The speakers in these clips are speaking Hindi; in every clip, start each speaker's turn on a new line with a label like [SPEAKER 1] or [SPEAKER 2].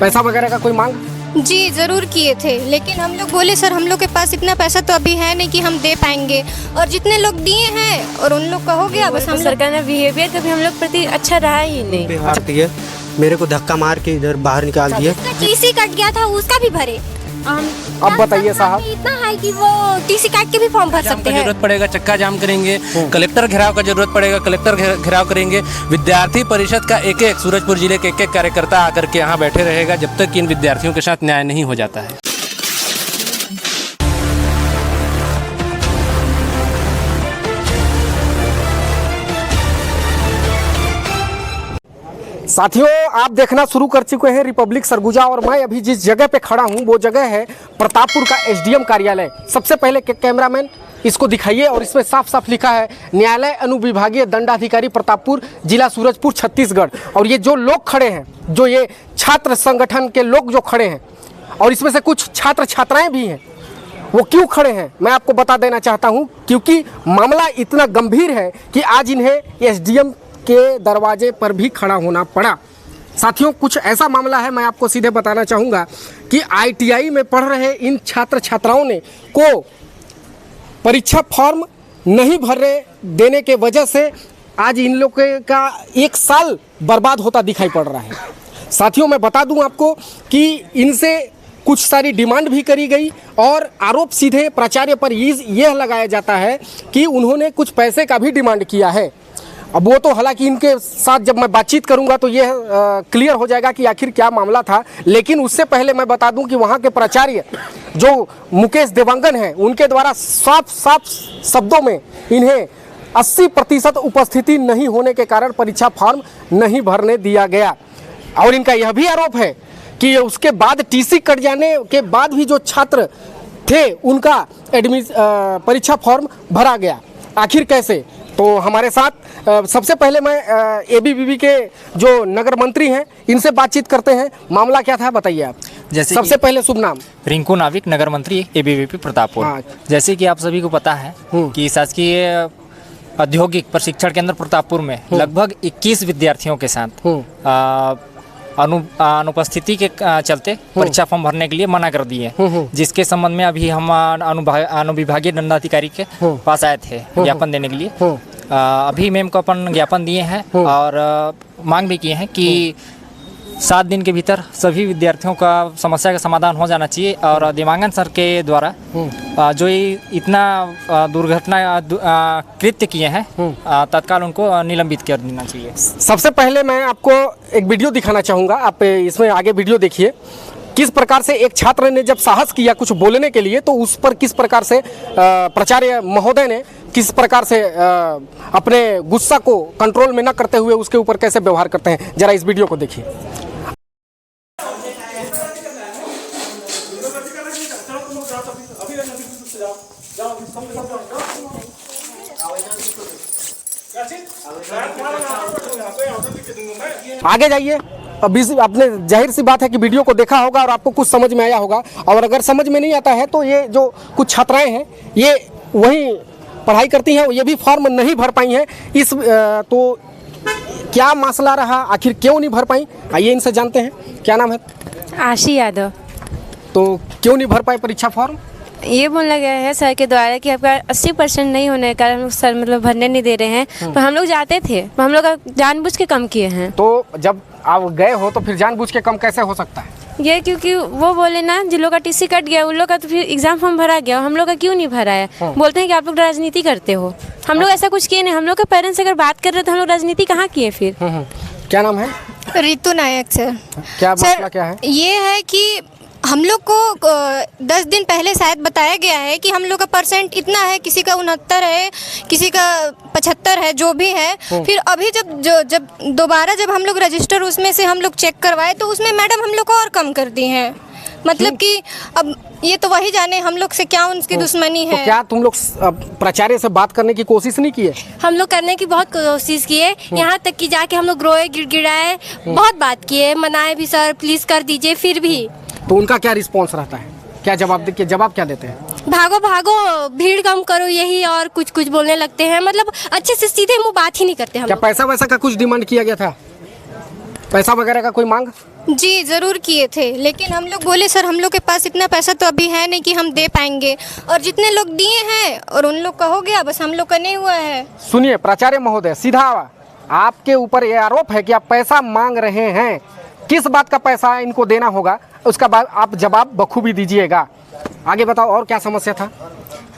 [SPEAKER 1] पैसा वगैरह का कोई मांग?
[SPEAKER 2] जी ज़रूर किए थे, लेकिन हम लोग बोले सर हम लोग के पास इतना पैसा तो अभी है नहीं कि हम दे पाएंगे, और जितने लोग दिए हैं और उन लोग का हो गया बस। हम
[SPEAKER 3] सरकार का बिहेवियर कभी हम लोग प्रति अच्छा रहा ही नहीं।
[SPEAKER 4] मेरे को धक्का मार के इधर बाहर निकाल दिया।
[SPEAKER 2] टीसी कट गया था उसका भी भरे।
[SPEAKER 1] अब बताइए साहब,
[SPEAKER 2] इतना है कि वो टीसी काट के भी फॉर्म भर सकते हैं।
[SPEAKER 5] जरूरत पड़ेगा चक्का जाम करेंगे, कलेक्टर घेराव का जरूरत पड़ेगा कलेक्टर घेराव करेंगे। विद्यार्थी परिषद का एक सूरजपुर जिले के एक कार्यकर्ता आकर के यहाँ बैठे रहेगा जब तक कि इन विद्यार्थियों के साथ न्याय नहीं हो जाता है।
[SPEAKER 1] साथियों आप देखना शुरू कर चुके हैं रिपब्लिक सरगुजा, और मैं अभी जिस जगह पे खड़ा हूं वो जगह है प्रतापपुर का एसडीएम कार्यालय। सबसे पहले कैमरामैन इसको दिखाइए, और इसमें साफ साफ लिखा है न्यायालय अनुविभागीय दंडाधिकारी प्रतापपुर, जिला सूरजपुर, छत्तीसगढ़। और ये जो लोग खड़े हैं, जो ये छात्र संगठन के लोग जो खड़े हैं, और इसमें से कुछ छात्र छात्राएं भी हैं, वो क्यों खड़े हैं मैं आपको बता देना चाहता हूँ। क्योंकि मामला इतना गंभीर है कि आज इन्हें एसडीएम के दरवाजे पर भी खड़ा होना पड़ा। साथियों कुछ ऐसा मामला है, मैं आपको सीधे बताना चाहूँगा कि आईटीआई में पढ़ रहे इन छात्र छात्राओं ने को परीक्षा फॉर्म नहीं भरे देने के वजह से आज इन लोग का 1 साल बर्बाद होता दिखाई पड़ रहा है। साथियों मैं बता दूं आपको कि इनसे कुछ सारी डिमांड भी करी गई, और आरोप सीधे प्राचार्य पर यह लगाया जाता है कि उन्होंने कुछ पैसे का भी डिमांड किया है। अब वो तो हालांकि इनके साथ जब मैं बातचीत करूंगा तो ये क्लियर हो जाएगा कि आखिर क्या मामला था। लेकिन उससे पहले मैं बता दूं कि वहाँ के प्राचार्य जो मुकेश देवांगन हैं, उनके द्वारा साफ शब्दों में इन्हें 80% उपस्थिति नहीं होने के कारण परीक्षा फॉर्म नहीं भरने दिया गया। और इनका यह भी आरोप है कि उसके बाद टीसी कट जाने के बाद भी जो छात्र थे उनका परीक्षा फॉर्म भरा गया। आखिर कैसे? तो हमारे साथ सबसे पहले मैं एबीवीपी के जो नगर मंत्री हैं इनसे बातचीत करते हैं। मामला क्या था बताइए आप।
[SPEAKER 6] जैसे
[SPEAKER 1] सबसे पहले शुभ नाम।
[SPEAKER 6] रिंकू नाविक, नगर मंत्री एबीवीपी प्रतापपुर।
[SPEAKER 1] हाँ। जैसे
[SPEAKER 6] जैसे कि आप सभी को पता है कि शासकीय औद्योगिक प्रशिक्षण केंद्र प्रतापपुर में लगभग 21 विद्यार्थियों के साथ अनुपस्थिति के चलते परीक्षा फॉर्म भरने के लिए मना कर दिए, जिसके संबंध में अभी हम अनुविभागीय दंडाधिकारी के पास आए थे ज्ञापन देने के लिए। अभी मैम को अपन ज्ञापन दिए हैं और मांग भी किए हैं कि 7 दिन के भीतर सभी विद्यार्थियों का समस्या का समाधान हो जाना चाहिए, और देवांगन सर के द्वारा जो इतना दुर्घटना कृत्य किए हैं तत्काल उनको निलंबित कर देना चाहिए।
[SPEAKER 1] सबसे पहले मैं आपको एक वीडियो दिखाना चाहूँगा, आप इसमें आगे वीडियो देखिए। किस प्रकार से एक छात्र ने जब साहस किया कुछ बोलने के लिए तो उस पर किस प्रकार से प्राचार्य महोदय ने किस प्रकार से अपने गुस्सा को कंट्रोल में न करते हुए उसके ऊपर कैसे व्यवहार करते हैं, जरा इस वीडियो को देखिए। आगे जाइए। अभी आपने जाहिर सी बात है कि वीडियो को देखा होगा और आपको कुछ समझ में आया होगा, और अगर समझ में नहीं आता है तो ये जो कुछ छात्राएं हैं ये वहीं पढ़ाई करती हैं, ये भी फॉर्म नहीं भर पाई हैं। तो क्या मसला रहा, आखिर क्यों नहीं भर पाई, आइए इनसे जानते हैं। क्या नाम है?
[SPEAKER 3] आशी यादव।
[SPEAKER 1] तो क्यों नहीं भर पाए परीक्षा फॉर्म?
[SPEAKER 3] ये बोला गया है सर के द्वारा कि आपका 80% नहीं होने के कारण सर मतलब भरने नहीं दे रहे हैं, पर हम लोग जाते थे, पर हम लोग जानबूझ के कम किए हैं।
[SPEAKER 1] तो जब आप गए हो तो फिर जानबूझ के कम कैसे हो सकता है?
[SPEAKER 3] ये क्योंकि वो बोले ना जिन लोग का टीसी कट गया उन लोग का तो फिर एग्जाम फॉर्म भरा गया, हम लोग का क्यों नहीं भरा है? बोलते हैं कि आप लोग राजनीति करते हो। हम लोग ऐसा कुछ किए नहीं, हम लोग के पेरेंट्स अगर बात कर रहे तो हम लोग राजनीति कहाँ किए फिर।
[SPEAKER 1] क्या नाम है?
[SPEAKER 2] रितु नायक सर।
[SPEAKER 1] क्या मसला क्या है?
[SPEAKER 2] ये है कि हम लोग को 10 दिन पहले शायद बताया गया है कि हम लोग का परसेंट इतना है, किसी का 69 है, किसी का 75 है, जो भी है। फिर अभी जब दोबारा जब हम लोग रजिस्टर उसमें से हम लोग चेक करवाए तो उसमें मैडम हम लोग को और कम कर दी हैं। मतलब कि अब ये तो वही जाने हम लोग से क्या उनकी दुश्मनी है।
[SPEAKER 1] तो क्या तुम लोग प्राचार्य से बात करने की कोशिश नहीं की है?
[SPEAKER 3] हम लोग करने की बहुत कोशिश किए, यहाँ तक कि जाके हम लोग रोए, गिड़गिड़ाए, बहुत बात किए, मनाए भी सर प्लीज़ कर दीजिए, फिर भी।
[SPEAKER 1] तो उनका क्या रिस्पॉन्स रहता है, क्या जवाब क्या देते हैं?
[SPEAKER 3] भागो भागो, भीड़ कम करो, यही और कुछ बोलने लगते हैं। मतलब अच्छे से सीधे मुंह बात ही नहीं करते हम।
[SPEAKER 1] क्या पैसा वैसा का कुछ डिमांड किया गया था? पैसा वगैरह का कोई मांग?
[SPEAKER 2] जी ज़रूर किए थे, लेकिन हम लोग बोले सर हम लोग के पास इतना पैसा तो अभी है नहीं कि हम दे पाएंगे, और जितने लोग दिए हैं और उन लोग का हो गया, बस हम लोग का नहीं हुआ है।
[SPEAKER 1] सुनिए प्राचार्य महोदय, सीधा आपके ऊपर ये आरोप है कि आप पैसा मांग रहे हैं। किस बात का पैसा इनको देना होगा, उसका बाद आप जवाब बखूबी दीजिएगा। आगे बताओ और क्या समस्या था।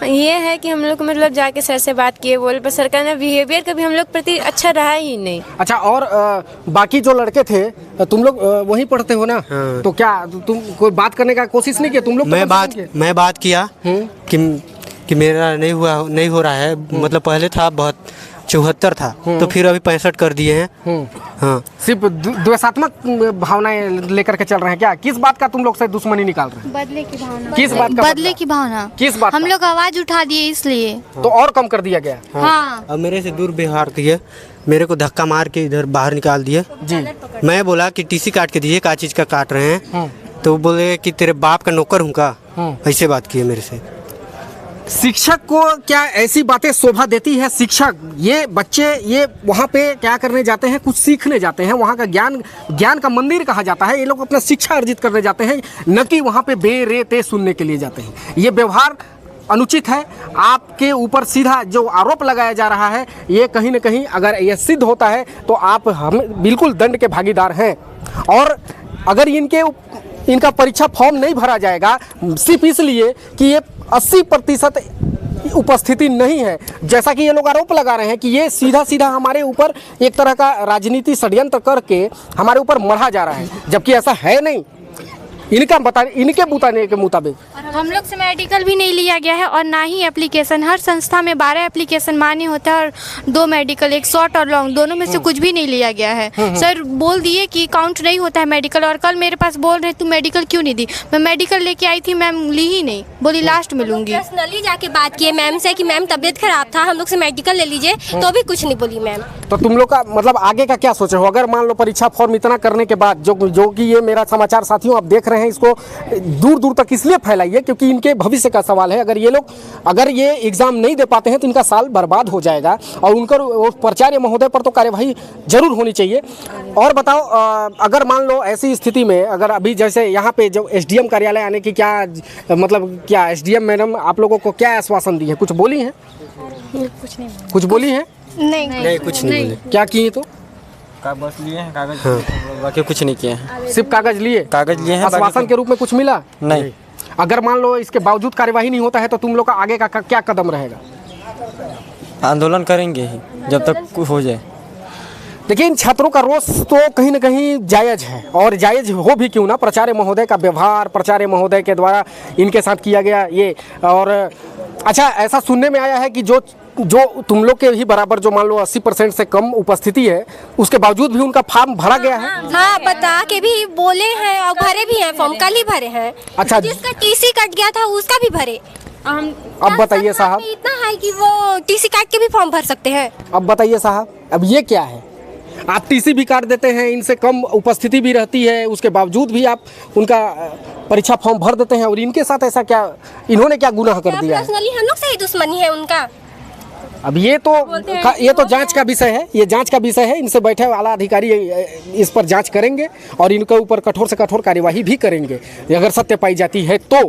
[SPEAKER 3] ये है कि हम लोग मतलब जाके सर से बात किए, बोले पर सर का ना बिहेवियर कभी हम लोग प्रति अच्छा रहा ही नहीं।
[SPEAKER 1] अच्छा, और बाकी जो लड़के थे, तुम लोग वहीं पढ़ते हो ना?
[SPEAKER 4] हाँ।
[SPEAKER 1] तो क्या तुम कोई बात करने का कोशिश नहीं किया तुम लोग?
[SPEAKER 4] मैं बात किया कि मेरा नहीं हो रहा है। मतलब पहले था बहुत 74 था, तो फिर अभी 65 कर दिए हैं। हाँ,
[SPEAKER 1] सिर्फ द्वेषात्मक भावनाएं लेकर के चल रहे हैं क्या? किस बात का तुम लोग से दुश्मनी निकाल रहे हैं?
[SPEAKER 7] बदले की भावना।
[SPEAKER 1] किस बात का
[SPEAKER 7] बदले की भावना?
[SPEAKER 1] किस बात
[SPEAKER 7] हम
[SPEAKER 1] का?
[SPEAKER 7] लोग आवाज उठा दिए इसलिए।
[SPEAKER 1] तो और कम कर दिया गया?
[SPEAKER 7] हाँ।
[SPEAKER 4] अब मेरे से दुर्व्यवहार किए, मेरे को धक्का मार के इधर बाहर निकाल दिए
[SPEAKER 1] जी।
[SPEAKER 4] मैं बोला कि टीसी काट के दीजिए, क्या चीज़ का काट रहे हैं? तो बोले कि तेरे बाप का नौकर हूँ का? ऐसे बात किए मेरे से।
[SPEAKER 1] शिक्षक को क्या ऐसी बातें शोभा देती है? शिक्षक, ये बच्चे ये वहाँ पे क्या करने जाते हैं? कुछ सीखने जाते हैं, वहाँ का ज्ञान का मंदिर कहा जाता है। ये लोग अपना शिक्षा अर्जित करने जाते हैं, न कि वहाँ पे बेरेते सुनने के लिए जाते हैं। ये व्यवहार अनुचित है। आपके ऊपर सीधा जो आरोप लगाया जा रहा है, ये कहीं न कहीं अगर ये सिद्ध होता है तो आप हम बिल्कुल दंड के भागीदार हैं। और अगर इनका परीक्षा फॉर्म नहीं भरा जाएगा सिर्फ इसलिए कि ये 80% उपस्थिति नहीं है, जैसा कि ये लोग आरोप लगा रहे हैं कि ये सीधा हमारे ऊपर एक तरह का राजनीति षड्यंत्र करके हमारे ऊपर मढ़ा जा रहा है, जबकि ऐसा है नहीं। इनके बताने के मुताबिक
[SPEAKER 7] हम लोग से मेडिकल भी नहीं लिया गया है और ना ही एप्लीकेशन। हर संस्था में 12 एप्लीकेशन मान्य होता है और 2 मेडिकल, एक शॉर्ट और लॉन्ग, दोनों में से कुछ भी नहीं लिया गया है। सर बोल दिए कि काउंट नहीं होता है मेडिकल, और कल मेरे पास बोल रहे तू मेडिकल क्यों नहीं दी? मैं मेडिकल लेके आई थी, मैम ली ही नहीं, बोली लास्ट में लूंगी।
[SPEAKER 8] पर्सनली जाके बात किए मैम से कि मैम तबीयत खराब था, हम लोग से मेडिकल ले लीजिए, तो भी कुछ नहीं बोली मैम।
[SPEAKER 1] तो तुम लोग का मतलब आगे का क्या सोचे हो? अगर मान लो परीक्षा फॉर्म इतना करने के बाद जो कि ये मेरा समाचार साथियों आप देख रहे हैं, इसको दूर दूर तक इसलिए फैलाइए क्योंकि इनके भविष्य का सवाल है। अगर ये एग्जाम नहीं दे पाते हैं तो इनका साल बर्बाद हो जाएगा, और उनका प्राचार्य महोदय पर तो कार्यवाही जरूर होनी चाहिए। और बताओ, अगर मान लो ऐसी स्थिति में, अगर अभी जैसे यहाँ पे जो एसडीएम कार्यालय आने की क्या एसडीएम मैडम आप लोगों को क्या आश्वासन दी है? कुछ बोली है?
[SPEAKER 3] कुछ नहीं।
[SPEAKER 1] कुछ बोली है?
[SPEAKER 2] नहीं
[SPEAKER 4] कुछ नहीं बोले।
[SPEAKER 1] क्या किए? तो
[SPEAKER 6] बस लिए हैं कागज, बाकी कुछ नहीं किए हैं।
[SPEAKER 1] सिर्फ कागज लिए
[SPEAKER 6] हैं।
[SPEAKER 1] आश्वासन के रूप में कुछ मिला
[SPEAKER 6] नहीं।
[SPEAKER 1] अगर मान लो इसके बावजूद कार्यवाही नहीं होता है तो तुम लोग का आगे का क्या कदम रहेगा?
[SPEAKER 6] आंदोलन करेंगे ही जब तक हो जाए।
[SPEAKER 1] देखिए, इन छात्रों का रोष तो कहीं न कहीं जायज़ है, और जायज़ हो भी क्यों ना। प्राचार्य महोदय का व्यवहार, प्राचार्य महोदय के द्वारा इनके साथ किया गया ये। और अच्छा, ऐसा सुनने में आया है कि जो तुम लोग के ही बराबर जो मान लो 80% से कम उपस्थिति है, उसके बावजूद भी उनका फॉर्म भरा गया है।
[SPEAKER 8] हाँ, बता के भी बोले हैं और भरे भी हैं, फॉर्म कल ही भरे हैं।
[SPEAKER 1] अच्छा,
[SPEAKER 8] जिसका टीसी कट गया था उसका भी भरे।
[SPEAKER 1] अब बताइए साहब,
[SPEAKER 8] इतना है कि वो टीसी काट के भी फॉर्म भर सकते हैं।
[SPEAKER 1] अब बताइए साहब, अब ये क्या है? आप टीसी भी काट देते हैं, इनसे कम उपस्थिति भी रहती है, उसके बावजूद भी आप उनका परीक्षा फॉर्म भर देते हैं, और इनके साथ ऐसा क्या, इन्होंने क्या गुनाह कर दिया है?
[SPEAKER 8] पर्सनली हम लोग से ही दुश्मनी है उनका।
[SPEAKER 1] अब ये तो जांच का विषय है, ये जांच का विषय है। इनसे बैठे वाला अधिकारी इस पर जांच करेंगे और इनके ऊपर कठोर से कठोर कार्यवाही भी करेंगे अगर सत्य पाई जाती है तो।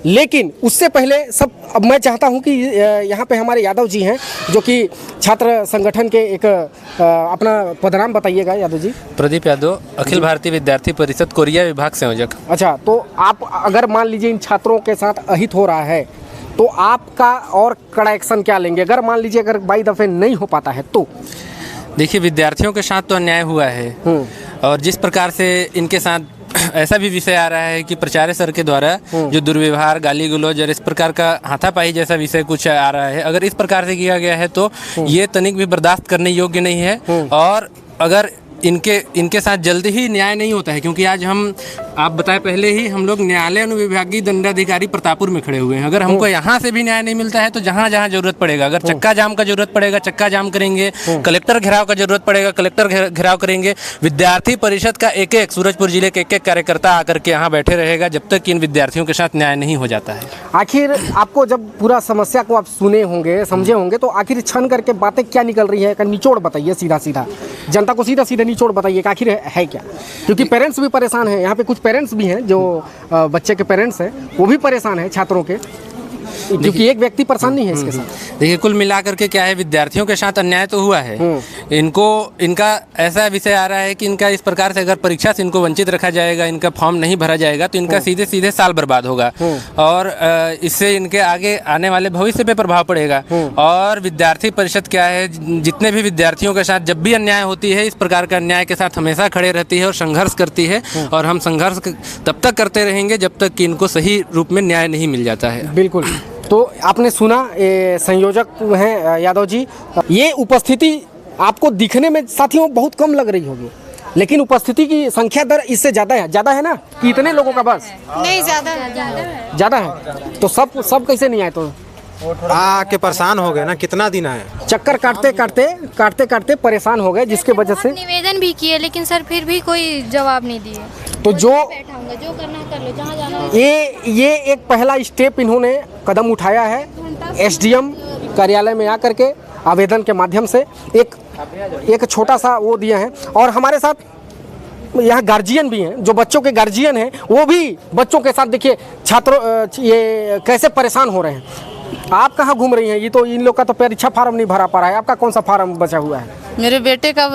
[SPEAKER 1] लेकिन उससे पहले अब मैं चाहता हूं कि यहाँ पे हमारे यादव जी हैं, जो कि छात्र संगठन के एक अपना पदनाम बताइएगा। यादव जी।
[SPEAKER 5] प्रदीप यादव, अखिल भारतीय विद्यार्थी परिषद कोरिया विभाग संयोजक।
[SPEAKER 1] अच्छा, तो आप अगर मान लीजिए इन छात्रों के साथ अहित हो रहा है तो आपका और कड़ा एक्शन क्या लेंगे? अगर मान लीजिए अगर बाई दफे नहीं हो पाता है तो?
[SPEAKER 5] देखिए, विद्यार्थियों के साथ तो अन्याय हुआ है, और जिस प्रकार से इनके साथ ऐसा भी विषय आ रहा है कि प्राचार्य सर के द्वारा जो दुर्व्यवहार, गाली गलौज और इस प्रकार का हाथापाई जैसा विषय कुछ आ रहा है, अगर इस प्रकार से किया गया है तो ये तनिक भी बर्दाश्त करने योग्य नहीं है। और अगर इनके साथ जल्दी ही न्याय नहीं होता है, क्योंकि आज आप बताए पहले ही हम लोग न्यायालय अनुविभागीय दंडाधिकारी प्रतापपुर में खड़े हुए हैं। अगर हमको यहाँ से भी न्याय नहीं मिलता है तो जहाँ जहाँ जरूरत पड़ेगा, अगर चक्का जाम का जरूरत पड़ेगा चक्का जाम करेंगे, कलेक्टर घेराव का जरूरत पड़ेगा कलेक्टर घेराव करेंगे। विद्यार्थी परिषद का एक सूरजपुर जिले के एक कार्यकर्ता आकर के यहाँ बैठे रहेगा जब तक कि इन विद्यार्थियों के साथ न्याय नहीं हो जाता है।
[SPEAKER 1] आखिर आपको जब पूरा समस्या को आप सुने होंगे, समझे होंगे, तो आखिर छन करके बातें क्या निकल रही है? निचोड़ बताइए, सीधा सीधा जनता को सीधा सीधा निचोड़ बताइए कि आखिर है क्या, क्योंकि पेरेंट्स भी परेशान हैं। यहाँ पे कुछ पेरेंट्स भी हैं जो बच्चे के पेरेंट्स हैं, वो भी परेशान हैं छात्रों के, क्योंकि एक व्यक्ति परेशान नहीं है इसके साथ।
[SPEAKER 5] देखिए, कुल मिलाकर के क्या है, विद्यार्थियों के साथ अन्याय तो हुआ है। इनका ऐसा विषय आ रहा है कि इनका इस प्रकार से अगर परीक्षा से इनको वंचित रखा जाएगा, इनका फॉर्म नहीं भरा जाएगा, तो इनका सीधे सीधे साल बर्बाद होगा और इससे इनके आगे आने वाले भविष्य पे प्रभाव पड़ेगा। और विद्यार्थी परिषद क्या है, जितने भी विद्यार्थियों के साथ जब भी अन्याय होती है, इस प्रकार का अन्याय के साथ हमेशा खड़े रहती है और संघर्ष करती है। और हम संघर्ष तब तक करते रहेंगे जब तक कि इनको सही रूप में न्याय नहीं मिल जाता है।
[SPEAKER 1] बिल्कुल। तो आपने सुना, संयोजक हैं यादव जी, ये उपस्थिति आपको दिखने में साथियों बहुत कम लग रही होगी, लेकिन उपस्थिति की संख्या दर इससे ज़्यादा है ना कि इतने लोगों का बस
[SPEAKER 2] नहीं,
[SPEAKER 1] ज़्यादा है। तो सब कैसे नहीं आए? तो
[SPEAKER 9] आके परेशान हो गए ना, कितना दिन आए,
[SPEAKER 1] चक्कर काटते परेशान हो गए, जिसके वजह से
[SPEAKER 7] निवेदन भी किए, लेकिन सर फिर भी कोई जवाब नहीं दिए।
[SPEAKER 1] तो जो
[SPEAKER 7] करना कर लो, जहाँ जाना
[SPEAKER 1] ये एक पहला स्टेप इन्होंने कदम उठाया है, एसडीएम कार्यालय में आकर के आवेदन के माध्यम से एक छोटा सा वो दिया है। और हमारे साथ यहाँ गार्जियन भी हैं, जो बच्चों के गार्जियन हैं, वो भी बच्चों के साथ देखिए छात्रों ये कैसे परेशान हो रहे हैं। आप कहाँ घूम रही हैं? ये तो इन लोग का तो परीक्षा फार्म नहीं भरा पा रहा है, आपका कौन सा फार्म बचा हुआ है?
[SPEAKER 10] मेरे बेटे का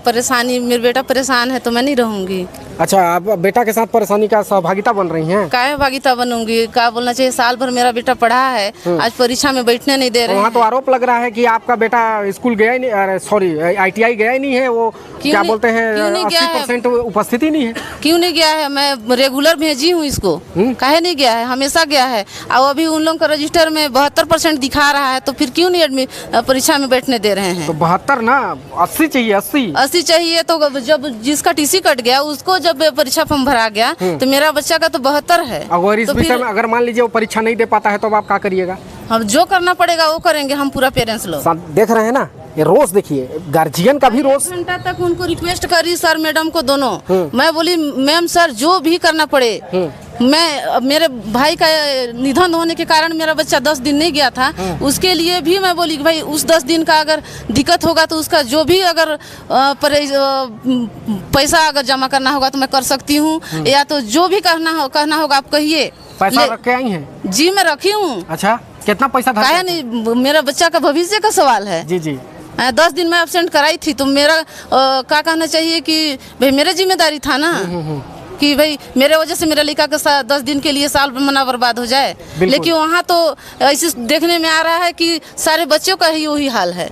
[SPEAKER 10] परेशानी, मेरा बेटा परेशान है तो मैं नहीं रहूँगी।
[SPEAKER 1] अच्छा, आप बेटा के साथ परेशानी का सहभागिता बन रही हैं?
[SPEAKER 10] क्या भागीता बनूंगी, क्या बोलना चाहिए, साल भर मेरा बेटा पढ़ा है, आज परीक्षा में बैठने नहीं दे रहे हैं।
[SPEAKER 1] वहाँ तो आरोप लग रहा है कि आपका बेटा स्कूल गया ही नहीं, सॉरी ITI गया ही नहीं है, वो क्या बोलते हैं 80% उपस्थिति नहीं है। क्यों नहीं
[SPEAKER 10] गया है? मैं रेगुलर भेजी हूँ इसको, काहे नहीं गया है? हमेशा गया है। और अभी उन लोगों का रजिस्टर में 72% दिखा रहा है, तो फिर क्यों नहीं परीक्षा में बैठने दे रहे हैं?
[SPEAKER 1] तो 72 ना, 80 चाहिए। 80
[SPEAKER 10] चाहिए। तो जब जिसका TC कट गया, उसको जब परीक्षा फॉर्म भरा गया, तो मेरा बच्चा का तो 72 है।
[SPEAKER 1] अगर इस विषय में अगर मान लीजिए वो परीक्षा नहीं दे पाता है, तो अब आप क्या करिएगा?
[SPEAKER 10] हम जो करना पड़ेगा वो करेंगे, हम पूरा पेरेंट्स लोग।
[SPEAKER 1] देख रहे हैं ना, ये रोज देखिए, गार्जियन का भी रोज।
[SPEAKER 10] घंटा तक उनको रिक्वेस्ट करी सर मैडम को दोनों। मैं बोली मैम सर जो भी करना पड़े, मैं मेरे भाई का निधन होने के कारण मेरा बच्चा 10 दिन नहीं गया था, उसके लिए भी मैं बोली कि भाई उस 10 दिन का अगर दिक्कत होगा तो उसका जो भी अगर पैसा अगर जमा करना होगा तो मैं कर सकती हूँ, या तो जो भी कहना होगा आप कहिए।
[SPEAKER 1] पैसा रख के आई हैं?
[SPEAKER 10] जी मैं रखी हूँ।
[SPEAKER 1] अच्छा, कितना पैसा था?
[SPEAKER 10] नहीं, मेरा बच्चा का भविष्य का सवाल है।
[SPEAKER 1] जी
[SPEAKER 10] 10 दिन मैं एब्सेंट कराई थी, तो मेरा क्या कहना चाहिए कि भाई मेरा जिम्मेदारी था ना कि भाई मेरे वजह से मेरे लड़का का 10 दिन के लिए साल मना बर्बाद हो जाए। लेकिन वहाँ तो ऐसे देखने में आ रहा है कि सारे बच्चों का ही वही हाल है।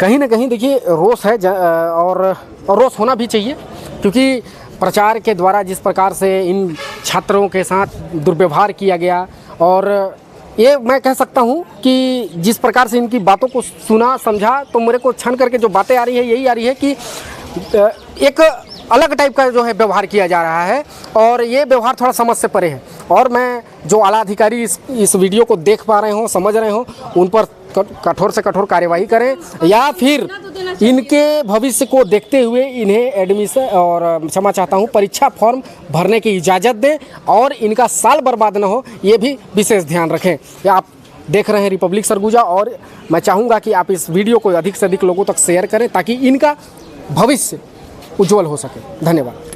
[SPEAKER 1] कहीं ना कहीं देखिए रोष है, और रोष होना भी चाहिए, क्योंकि प्रचार के द्वारा जिस प्रकार से इन छात्रों के साथ दुर्व्यवहार किया गया, और ये मैं कह सकता हूँ कि जिस प्रकार से इनकी बातों को सुना समझा, तो मेरे को छन करके जो बातें आ रही है यही आ रही है कि एक अलग टाइप का जो है व्यवहार किया जा रहा है, और ये व्यवहार थोड़ा समझ से परे है। और मैं जो आला अधिकारी इस वीडियो को देख पा रहे हो, समझ रहे हो, उन पर कठोर से कठोर कार्यवाही करें, या फिर इनके भविष्य को देखते हुए इन्हें एडमिशन और क्षमा चाहता हूँ परीक्षा फॉर्म भरने की इजाज़त दें, और इनका साल बर्बाद न हो, ये भी विशेष ध्यान रखें। आप देख रहे हैं रिपब्लिक सरगुजा, और मैं चाहूँगा कि आप इस वीडियो को अधिक से अधिक लोगों तक शेयर करें ताकि इनका भविष्य उज्जवल हो सके। धन्यवाद।